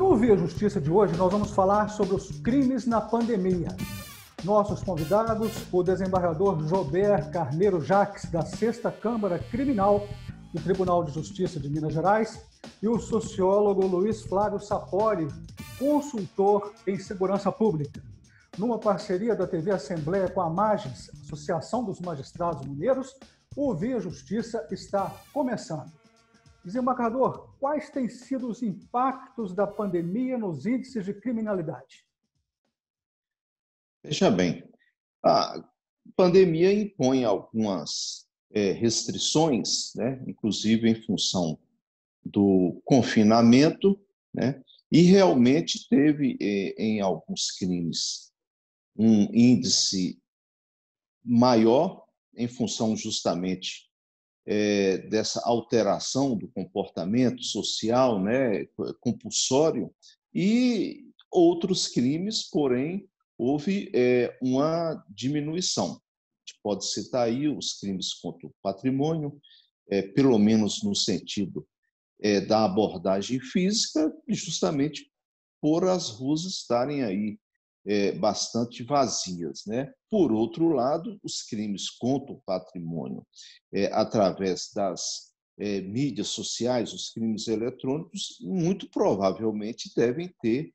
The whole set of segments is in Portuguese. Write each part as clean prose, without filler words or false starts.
No Via Justiça de hoje, nós vamos falar sobre os crimes na pandemia. Nossos convidados, o desembargador Jober Carneiro Jacques, da 6ª Câmara Criminal do Tribunal de Justiça de Minas Gerais, e o sociólogo Luiz Flávio Sapori, consultor em segurança pública. Numa parceria da TV Assembleia com a Mages, Associação dos Magistrados Mineiros, o Via Justiça está começando. Desembargador, quais têm sido os impactos da pandemia nos índices de criminalidade? Veja bem, a pandemia impõe algumas restrições, né, inclusive em função do confinamento, né, e realmente teve, em alguns crimes, um índice maior em função justamente dessa alteração do comportamento social, né, compulsório, e outros crimes, porém, houve uma diminuição. A gente pode citar aí os crimes contra o patrimônio, pelo menos no sentido da abordagem física, justamente por as ruas estarem aí bastante vazias, né? Por outro lado, os crimes contra o patrimônio, através das mídias sociais, os crimes eletrônicos, muito provavelmente devem ter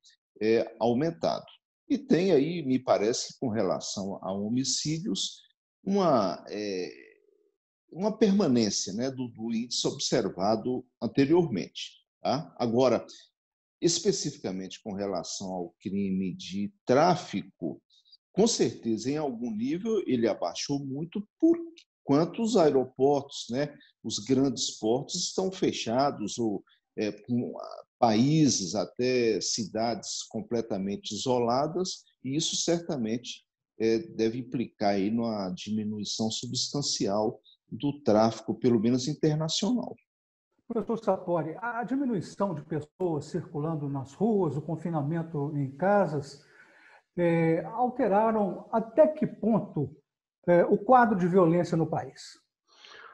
aumentado. E tem aí, me parece, com relação a homicídios, uma permanência, né, do índice observado anteriormente. Tá? Agora, especificamente com relação ao crime de tráfico, com certeza, em algum nível, ele abaixou muito, por quanto os aeroportos, né, os grandes portos estão fechados, ou com países, até cidades completamente isoladas, e isso certamente deve implicar aí numa diminuição substancial do tráfico, pelo menos internacional. Professor Sapori, a diminuição de pessoas circulando nas ruas, o confinamento em casas, alteraram até que ponto o quadro de violência no país?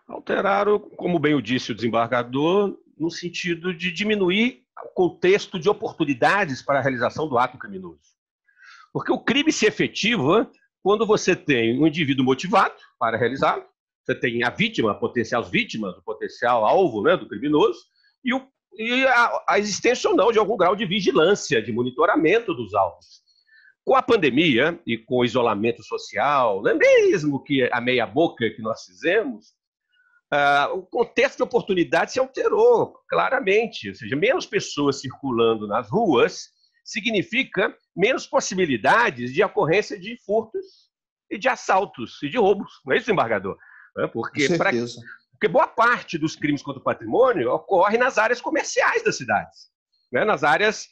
Alteraram, como bem o disse o desembargador, no sentido de diminuir o contexto de oportunidades para a realização do ato criminoso. Porque o crime se efetiva quando você tem um indivíduo motivado para realizá-lo, você tem a vítima, potenciais vítimas, o potencial alvo, né, do criminoso, e a existência ou não de algum grau de vigilância, de monitoramento dos alvos. Com a pandemia e com o isolamento social, né, mesmo que a meia boca que nós fizemos, o contexto de oportunidade se alterou claramente, ou seja, menos pessoas circulando nas ruas significa menos possibilidades de ocorrência de furtos e de assaltos e de roubos, não é isso, desembargador? Porque boa parte dos crimes contra o patrimônio ocorre nas áreas comerciais das cidades, né, nas áreas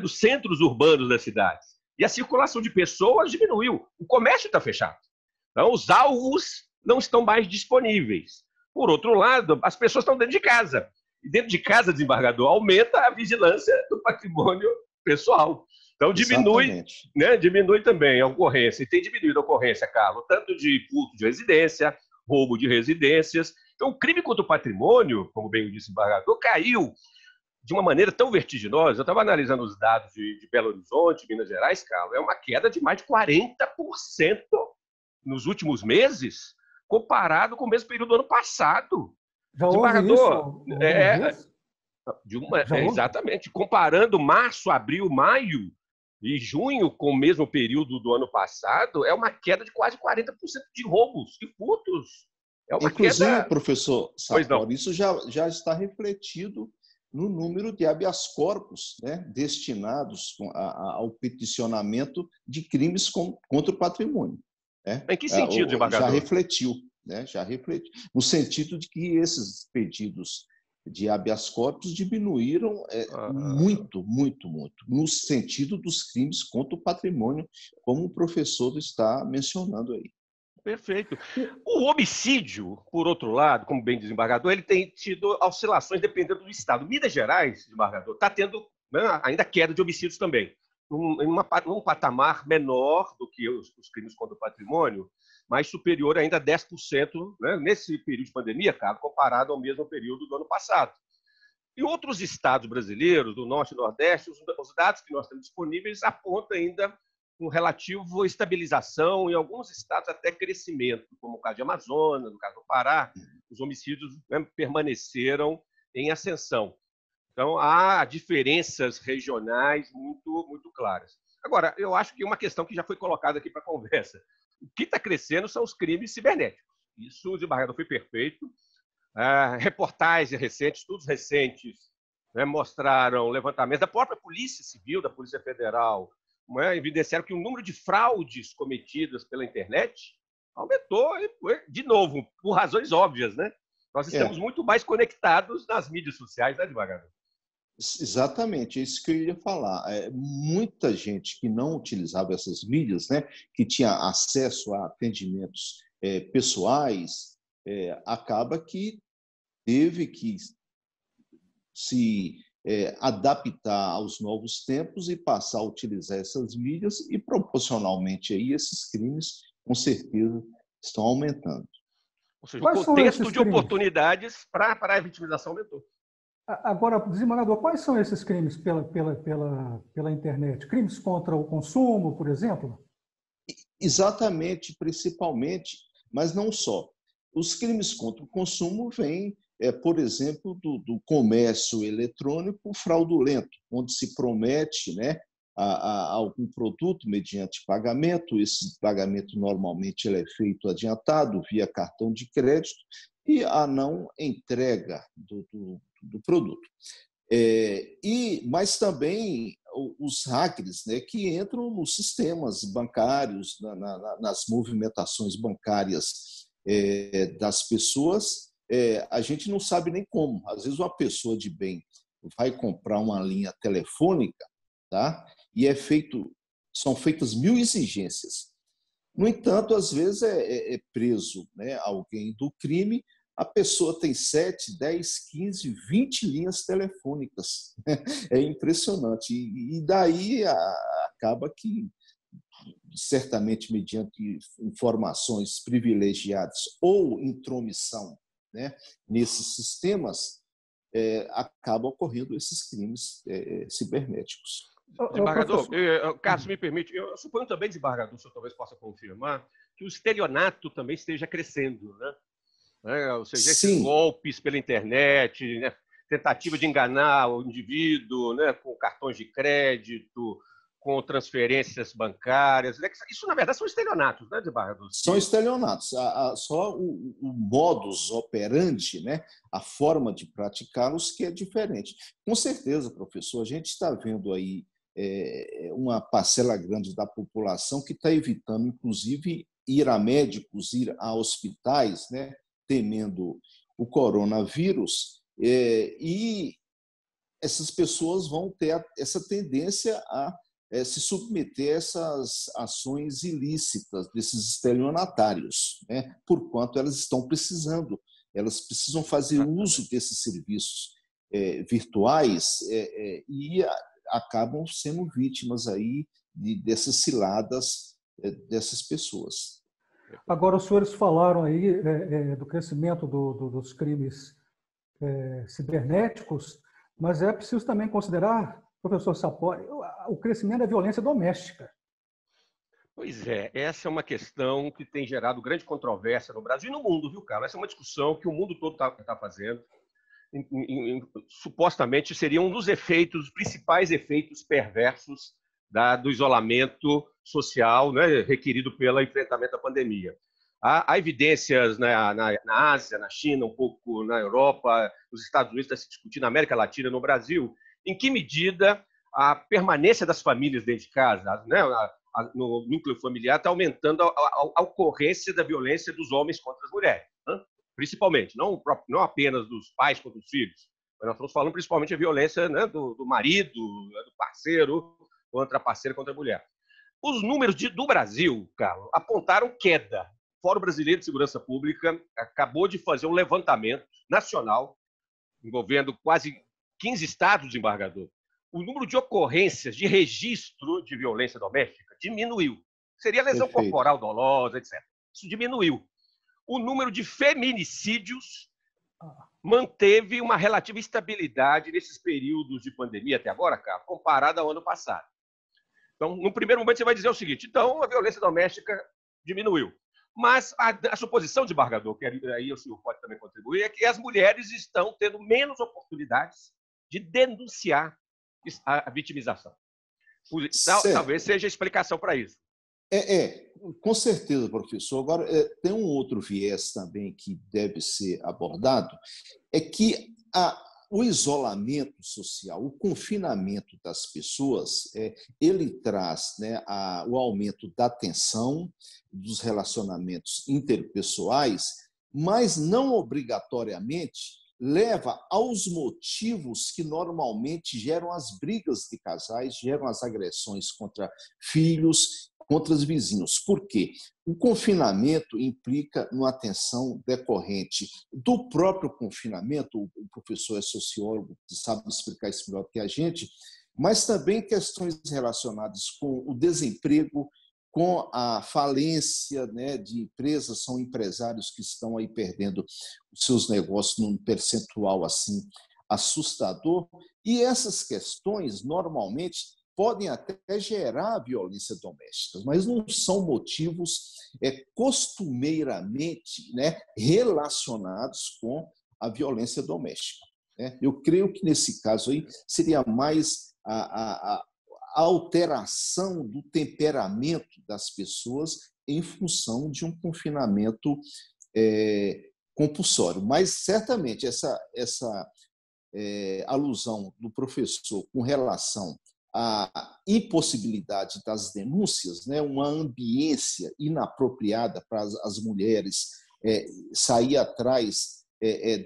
dos centros urbanos das cidades. E a circulação de pessoas diminuiu, o comércio está fechado. Então, os alvos não estão mais disponíveis. Por outro lado, as pessoas estão dentro de casa. E dentro de casa, desembargador, aumenta a vigilância do patrimônio pessoal. Então, diminui também a ocorrência. E tem diminuído a ocorrência, Carlos, tanto de furto de residência, roubo de residências. Então, o crime contra o patrimônio, como bem disse o desembargador, caiu de uma maneira tão vertiginosa. Eu estava analisando os dados de Belo Horizonte, Minas Gerais, Carlos, é uma queda de mais de 40% nos últimos meses, comparado com o mesmo período do ano passado. Já houve isso? Exatamente. Comparando março, abril, maio e junho com o mesmo período do ano passado, é uma queda de quase 40% de roubos e furtos. Inclusive, professor Sapori, isso já está refletido no número de habeas corpus, né, destinados ao peticionamento de crimes contra o patrimônio. Em que sentido, desembargador? Já refletiu, no sentido de que esses pedidos de habeas corpus diminuíram muito, no sentido dos crimes contra o patrimônio, como o professor está mencionando aí. Perfeito. O homicídio, por outro lado, como bem desembargador, ele tem tido oscilações dependendo do estado. Minas Gerais, desembargador, está tendo, né, ainda queda de homicídios também, num patamar menor do que os crimes contra o patrimônio, mas superior ainda a 10%, né, nesse período de pandemia, cara, comparado ao mesmo período do ano passado. Em outros estados brasileiros, do Norte e Nordeste, os dados que nós temos disponíveis apontam ainda um relativo estabilização, em alguns estados até crescimento, como o caso de Amazonas, no caso do Pará, os homicídios, né, permaneceram em ascensão. Então, há diferenças regionais muito claras. Agora, eu acho que uma questão que já foi colocada aqui para a conversa, o que está crescendo são os crimes cibernéticos. Isso o desembargador foi perfeito. Reportagens recentes, estudos recentes, né, mostraram levantamentos da própria Polícia Civil, da Polícia Federal, né, evidenciaram que o número de fraudes cometidas pela internet aumentou, de novo, por razões óbvias, né? Nós estamos muito mais conectados nas mídias sociais, né, desembargador? Exatamente, é isso que eu ia falar. Muita gente que não utilizava essas mídias, né, que tinha acesso a atendimentos pessoais, acaba que teve que se adaptar aos novos tempos e passar a utilizar essas mídias e, proporcionalmente, aí, esses crimes, com certeza, estão aumentando. Ou seja, o contexto de oportunidades para a vitimização aumentou. Agora, desembargador, quais são esses crimes pela internet? Crimes contra o consumo, por exemplo? Exatamente, principalmente, mas não só. Os crimes contra o consumo vêm, por exemplo, do comércio eletrônico fraudulento, onde se promete, né, a algum produto mediante pagamento. Esse pagamento normalmente ele é feito adiantado via cartão de crédito e a não entrega do produto. Mas também os hackers, né, que entram nos sistemas bancários, nas movimentações bancárias das pessoas, a gente não sabe nem como. Às vezes uma pessoa de bem vai comprar uma linha telefônica, tá? E são feitas 1000 exigências. No entanto, às vezes é preso, né, alguém do crime, a pessoa tem 7, 10, 15, 20 linhas telefônicas. É impressionante. E daí acaba que, certamente mediante informações privilegiadas ou intromissão, né, nesses sistemas, acabam ocorrendo esses crimes cibernéticos. Desembargador, Carlos, me permite, eu suponho também, desembargador, o senhor talvez possa confirmar, que o estelionato também esteja crescendo, né? Ou seja, esses golpes pela internet, né? Tentativa de enganar o indivíduo, né? Com cartões de crédito, com transferências bancárias. Isso, na verdade, são estelionatos, né, desembargador? São estelionatos. Só o modus operandi, né? A forma de praticá-los que é diferente. Com certeza, professor, a gente está vendo aí uma parcela grande da população que está evitando, inclusive, ir a médicos, ir a hospitais, né, temendo o coronavírus, e essas pessoas vão ter essa tendência a se submeter a essas ações ilícitas desses estelionatários, né, por quanto elas estão precisando. Elas precisam fazer uso desses serviços virtuais e acabam sendo vítimas aí dessas ciladas dessas pessoas. Agora, os senhores falaram aí do crescimento dos crimes cibernéticos, mas é preciso também considerar, professor Sapori, o crescimento da violência doméstica. Pois é, essa é uma questão que tem gerado grande controvérsia no Brasil e no mundo, viu, Carlos? Essa é uma discussão que o mundo todo está fazendo. Supostamente seria um dos efeitos, os principais efeitos perversos do isolamento social, né, requerido pelo enfrentamento da pandemia. Há evidências na Ásia, na China, um pouco na Europa, nos Estados Unidos, está se discutindo na América Latina, no Brasil, em que medida a permanência das famílias dentro de casa, né, no núcleo familiar, está aumentando a ocorrência da violência dos homens contra as mulheres, né? Principalmente, não apenas dos pais contra os filhos, mas nós estamos falando principalmente da violência, né, do marido, do parceiro contra a parceira, contra a mulher. Os números do Brasil, Carlos, apontaram queda. O Fórum Brasileiro de Segurança Pública acabou de fazer um levantamento nacional envolvendo quase 15 estados, desembargador. O número de ocorrências de registro de violência doméstica diminuiu. Seria lesão corporal dolosa, etc. Isso diminuiu. O número de feminicídios manteve uma relativa estabilidade nesses períodos de pandemia até agora, Carlos, comparado ao ano passado. Então, no primeiro momento, você vai dizer o seguinte: então, a violência doméstica diminuiu. Mas a suposição de Desembargador, que aí o senhor pode também contribuir, é que as mulheres estão tendo menos oportunidades de denunciar a vitimização. Talvez seja a explicação para isso. Com certeza, professor. Agora, tem um outro viés também que deve ser abordado, é que o isolamento social, o confinamento das pessoas, ele traz, né, o aumento da tensão, dos relacionamentos interpessoais, mas não obrigatoriamente leva aos motivos que normalmente geram as brigas de casais, geram as agressões contra filhos, contra os vizinhos. Por quê? O confinamento implica uma tensão decorrente do próprio confinamento, o professor é sociólogo, sabe explicar isso melhor que a gente, mas também questões relacionadas com o desemprego, com a falência, né, de empresas, são empresários que estão aí perdendo os seus negócios num percentual assim assustador, e essas questões normalmente podem até gerar violência doméstica, mas não são motivos costumeiramente, né, relacionados com a violência doméstica, né? Eu creio que nesse caso aí seria mais a alteração do temperamento das pessoas em função de um confinamento compulsório. Mas, certamente, essa alusão do professor com relação à impossibilidade das denúncias, né, uma ambiência inapropriada para as mulheres sair atrás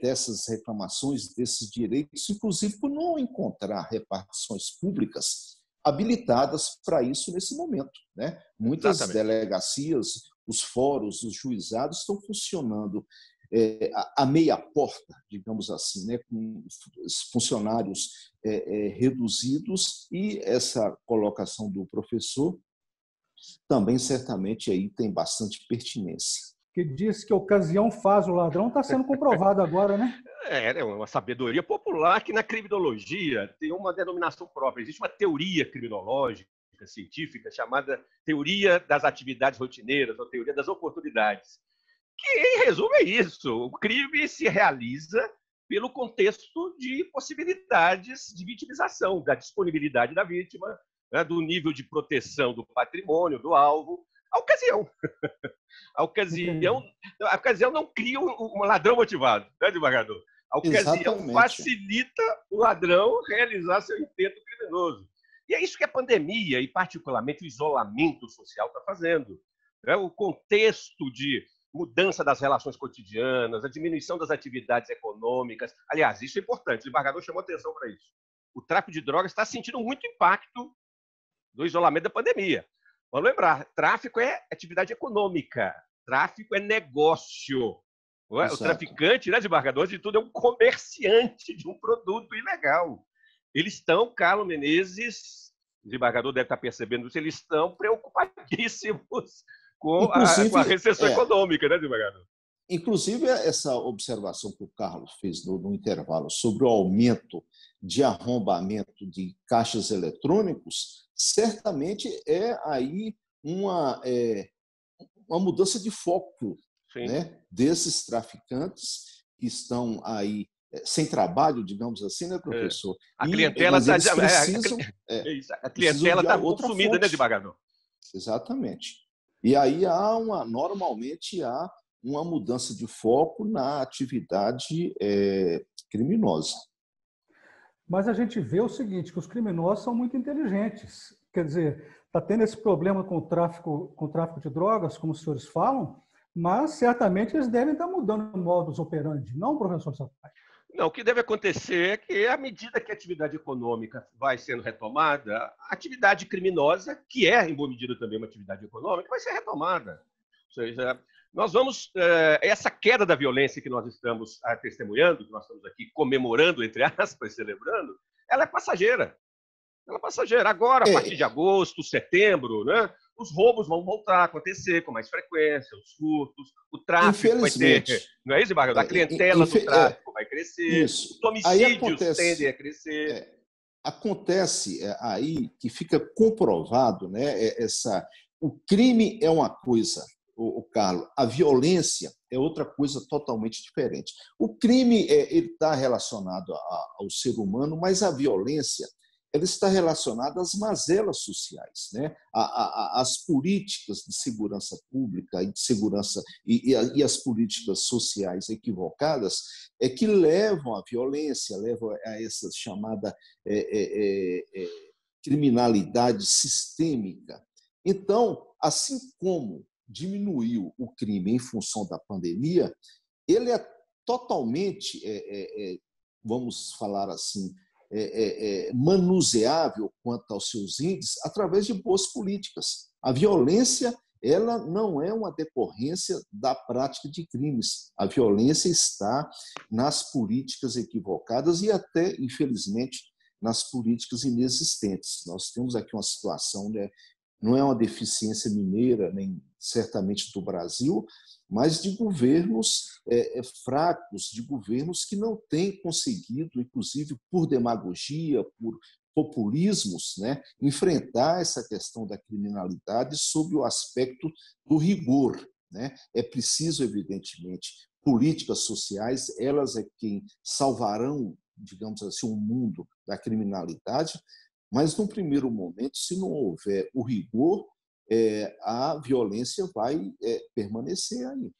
dessas reclamações, desses direitos, inclusive por não encontrar repartições públicas habilitadas para isso nesse momento, né? Muitas delegacias, os fóruns, os juizados estão funcionando a meia porta, digamos assim, né? Com funcionários reduzidos, e essa colocação do professor também certamente aí tem bastante pertinência. Que diz que a ocasião faz o ladrão, está sendo comprovado agora, né? É uma sabedoria popular que na criminologia tem uma denominação própria. Existe uma teoria criminológica, científica, chamada teoria das atividades rotineiras, ou teoria das oportunidades, que, em resumo, é isso. O crime se realiza pelo contexto de possibilidades de vitimização, da disponibilidade da vítima, né, do nível de proteção do patrimônio, do alvo, a ocasião. A ocasião não cria um ladrão motivado, né, desembargador? A ocasião facilita o ladrão realizar seu intento criminoso. E é isso que a pandemia, e particularmente o isolamento social, está fazendo. O contexto de mudança das relações cotidianas, a diminuição das atividades econômicas. Aliás, isso é importante, o desembargador chamou atenção para isso. O tráfico de drogas está sentindo muito impacto do isolamento da pandemia. Vamos lembrar, tráfico é atividade econômica, tráfico é negócio. O traficante, né, desembargador, de tudo, é um comerciante de um produto ilegal. Eles estão, Carlos Menezes, o desembargador deve estar percebendo isso, eles estão preocupadíssimos com a recessão econômica, né, desembargador? Inclusive, essa observação que o Carlos fez no intervalo sobre o aumento de arrombamento de caixas eletrônicos, certamente é aí uma mudança de foco, né, desses traficantes que estão aí sem trabalho, digamos assim, né, professor? A clientela está consumida, né, desembargador? Exatamente. E aí normalmente há uma mudança de foco na atividade criminosa. Mas a gente vê o seguinte, que os criminosos são muito inteligentes. Quer dizer, está tendo esse problema com o tráfico de drogas, como os senhores falam, mas certamente eles devem estar mudando o modus operandi, não, professor Sampaio? Não, o que deve acontecer é que, à medida que a atividade econômica vai sendo retomada, a atividade criminosa, que é, em boa medida, também uma atividade econômica, vai ser retomada. Ou seja, nós vamos... essa queda da violência que nós estamos testemunhando, que nós estamos aqui comemorando, entre aspas, celebrando, ela é passageira. Ela é passageira. Agora, a partir de agosto, setembro, né, os roubos vão voltar a acontecer com mais frequência, os furtos, o tráfico vai ter... Não é isso, Marcos? A clientela do tráfico vai crescer, Isso. os homicídios tendem a crescer. Acontece aí que fica comprovado, né, o crime é uma coisa, o Carlos, a violência é outra coisa totalmente diferente. O crime ele está relacionado ao ser humano, mas a violência ela está relacionada às mazelas sociais, né? Às políticas de segurança pública e de segurança e as políticas sociais equivocadas é que levam à violência, levam a essa chamada criminalidade sistêmica. Então, assim como diminuiu o crime em função da pandemia, ele é totalmente, vamos falar assim, manuseável quanto aos seus índices através de boas políticas. A violência ela não é uma decorrência da prática de crimes. A violência está nas políticas equivocadas e até, infelizmente, nas políticas inexistentes. Nós temos aqui uma situação, né, não é uma deficiência mineira, nem certamente do Brasil, mas de governos fracos, de governos que não têm conseguido, inclusive por demagogia, por populismos, né, enfrentar essa questão da criminalidade sob o aspecto do rigor, né? É preciso, evidentemente, políticas sociais, elas é quem salvarão, digamos assim, o mundo da criminalidade, mas, num primeiro momento, se não houver o rigor, a violência vai permanecer aí.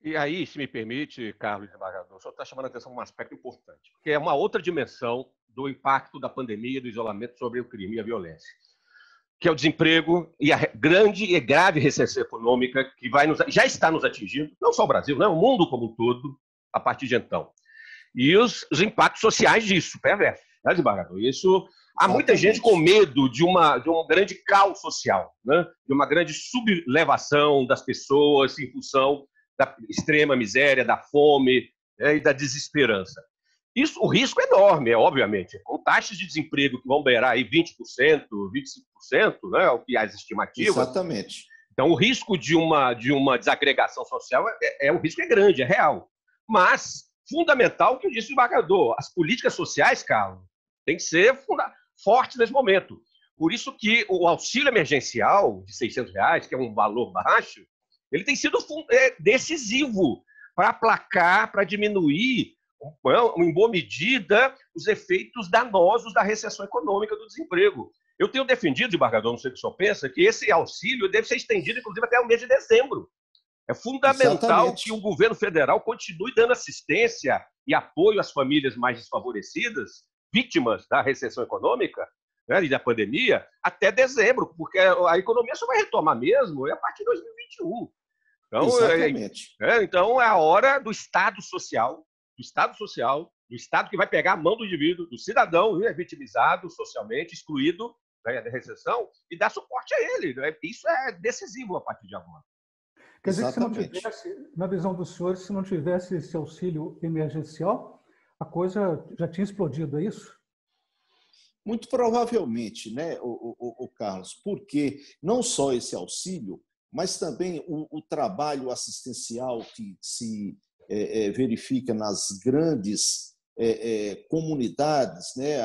E aí, se me permite, Carlos Desembargador, o senhor está chamando a atenção para um aspecto importante, porque é uma outra dimensão do impacto da pandemia e do isolamento sobre o crime e a violência, que é o desemprego e a grande e grave recessão econômica que já está nos atingindo, não só o Brasil, né, o mundo como um todo, a partir de então. E os impactos sociais disso, perversos, né, desembargador? Isso, há muita gente com medo de um grande caos social, né? De uma grande sublevação das pessoas em função da extrema miséria, da fome, e da desesperança. Isso, o risco é enorme, obviamente, com taxas de desemprego que vão beirar aí 20%, 25%, né, o que as estimativas. Exatamente. Então, o risco de uma desagregação social o risco é grande, é real. Mas, fundamental o que eu disse o desembargador, as políticas sociais, Carlos, têm que ser fortes nesse momento. Por isso que o auxílio emergencial de R$600, que é um valor baixo, ele tem sido decisivo para aplacar, para diminuir, em boa medida, os efeitos danosos da recessão econômica do desemprego. Eu tenho defendido, desembargador, não sei o que o senhor pensa, que esse auxílio deve ser estendido, inclusive, até o mês de dezembro. É fundamental Exatamente. Que o governo federal continue dando assistência e apoio às famílias mais desfavorecidas, vítimas da recessão econômica, né, e da pandemia, até dezembro, porque a economia só vai retomar mesmo a partir de 2021. Então, Exatamente. Então é a hora do Estado social, do Estado que vai pegar a mão do indivíduo, do cidadão vitimizado socialmente, excluído, né, da recessão, e dar suporte a ele. Isso é decisivo a partir de agora. Quer dizer que se não tivesse, na visão dos senhores, se não tivesse esse auxílio emergencial, a coisa já tinha explodido, é isso? Muito provavelmente, né, o Carlos, porque não só esse auxílio, mas também o trabalho assistencial que se verifica nas grandes comunidades, né,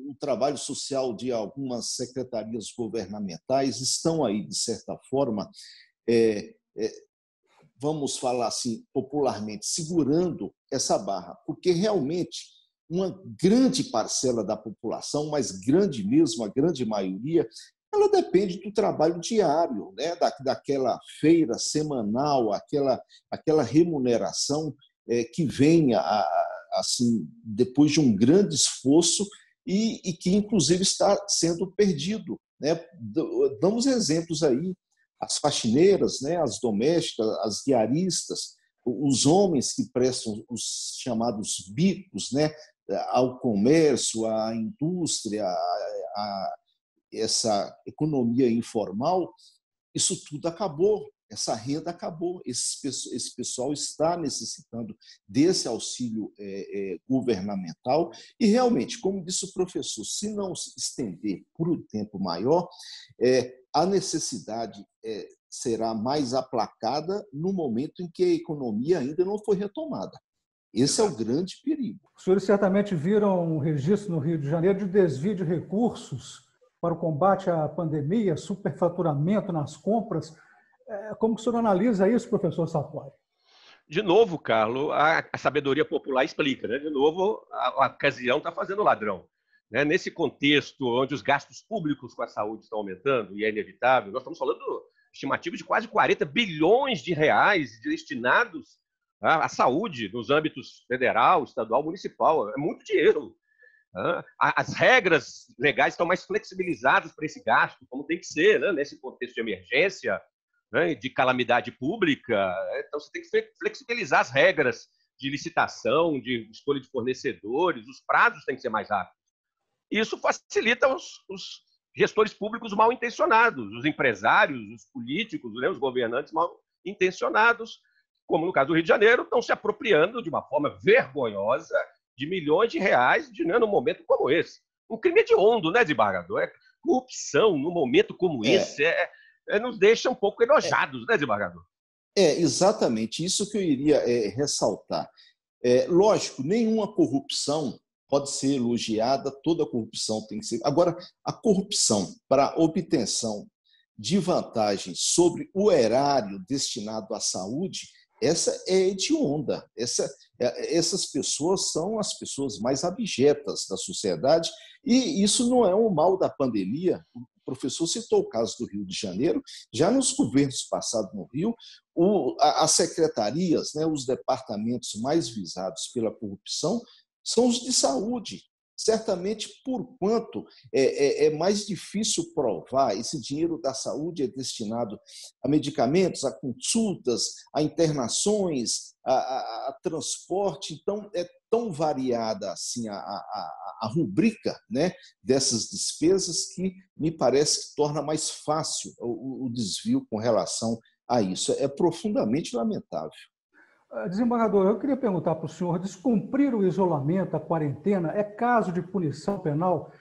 o trabalho social de algumas secretarias governamentais estão aí, de certa forma, vamos falar assim popularmente, segurando essa barra, porque realmente uma grande parcela da população, mas grande mesmo, a grande maioria, ela depende do trabalho diário, né? Daquela feira semanal, aquela remuneração que vem assim, depois de um grande esforço e que, inclusive, está sendo perdido, né? Damos exemplos aí, as faxineiras, né? As domésticas, as diaristas, os homens que prestam os chamados bicos, né? Ao comércio, à indústria, essa economia informal, isso tudo acabou, essa renda acabou, esse pessoal está necessitando desse auxílio governamental e, realmente, como disse o professor, se não se estender por um tempo maior, a necessidade será mais aplacada no momento em que a economia ainda não foi retomada. Esse é o grande perigo. Os senhores certamente viram um registro no Rio de Janeiro de desvio de recursos para o combate à pandemia, superfaturamento nas compras. Como que o senhor analisa isso, professor Sapori? De novo, Carlos, a sabedoria popular explica, né? De novo, a ocasião está fazendo o ladrão. Né? Nesse contexto onde os gastos públicos com a saúde estão aumentando, e é inevitável, nós estamos falando de estimativa de quase 40 bilhões de reais destinados à saúde nos âmbitos federal, estadual, municipal. É muito dinheiro. As regras legais estão mais flexibilizadas para esse gasto, como tem que ser, né? Nesse contexto de emergência, né? De calamidade pública. Então, você tem que flexibilizar as regras de licitação, de escolha de fornecedores, os prazos têm que ser mais rápidos. Isso facilita os gestores públicos mal intencionados, os empresários, os políticos, né? Os governantes mal intencionados, como no caso do Rio de Janeiro, estão se apropriando de uma forma vergonhosa de milhões de reais num momento como esse. Um crime hediondo, né, desembargador? Corrupção num momento como esse nos deixa um pouco enojados, né, desembargador? Exatamente isso que eu iria ressaltar. Lógico, nenhuma corrupção pode ser elogiada, toda corrupção tem que ser. Agora, a corrupção para obtenção de vantagens sobre o erário destinado à saúde, essa é hedionda. Essas pessoas são as pessoas mais abjetas da sociedade, e isso não é um mal da pandemia. O professor citou o caso do Rio de Janeiro. Já nos governos passados no Rio, as secretarias, né, os departamentos mais visados pela corrupção são os de saúde. Certamente, por quanto é mais difícil provar, esse dinheiro da saúde é destinado a medicamentos, a consultas, a internações, a transporte. Então, é tão variada assim a rubrica, né, dessas despesas, que me parece que torna mais fácil o desvio com relação a isso. É profundamente lamentável. Desembargador, eu queria perguntar para o senhor: descumprir o isolamento, a quarentena, é caso de punição penal?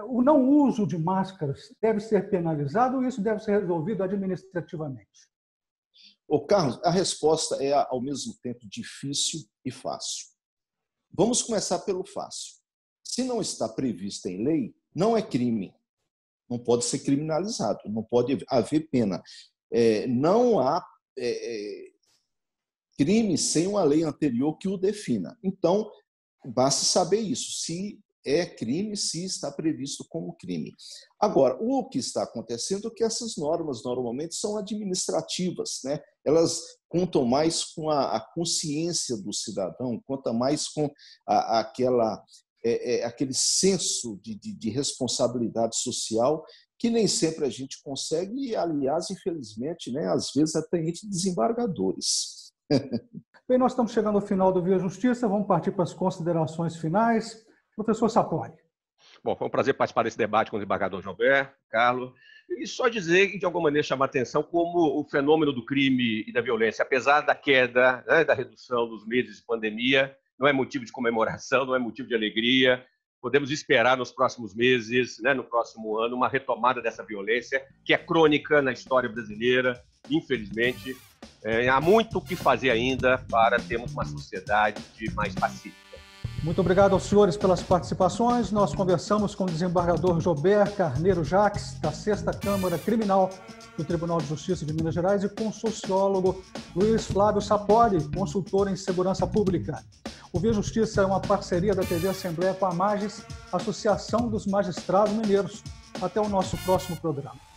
O não uso de máscaras deve ser penalizado ou isso deve ser resolvido administrativamente? Carlos, a resposta é ao mesmo tempo difícil e fácil. Vamos começar pelo fácil. Se não está previsto em lei, não é crime. Não pode ser criminalizado, não pode haver pena. Não há crime sem uma lei anterior que o defina. Então, basta saber isso, se é crime, se está previsto como crime. Agora, o que está acontecendo é que essas normas normalmente são administrativas, né? Elas contam mais com a consciência do cidadão, contam mais com aquele senso de responsabilidade social que nem sempre a gente consegue, e, aliás, infelizmente, né, às vezes até entre desembargadores. Bem, nós estamos chegando ao final do Via Justiça, vamos partir para as considerações finais. Professor Sapori. Bom, foi um prazer participar desse debate com o desembargador Joubert, Carlos, e só dizer e de alguma maneira chamar a atenção como o fenômeno do crime e da violência, apesar da queda, né, da redução dos meses de pandemia, não é motivo de comemoração, não é motivo de alegria. Podemos esperar nos próximos meses, né, no próximo ano, uma retomada dessa violência, que é crônica na história brasileira, infelizmente. Há muito o que fazer ainda para termos uma sociedade mais pacífica. Muito obrigado aos senhores pelas participações. Nós conversamos com o desembargador Joubert Carneiro Jacques, da 6ª Câmara Criminal do Tribunal de Justiça de Minas Gerais, e com o sociólogo Luiz Flávio Sapori, consultor em segurança pública. O Via Justiça é uma parceria da TV Assembleia com a Magis, Associação dos Magistrados Mineiros. Até o nosso próximo programa.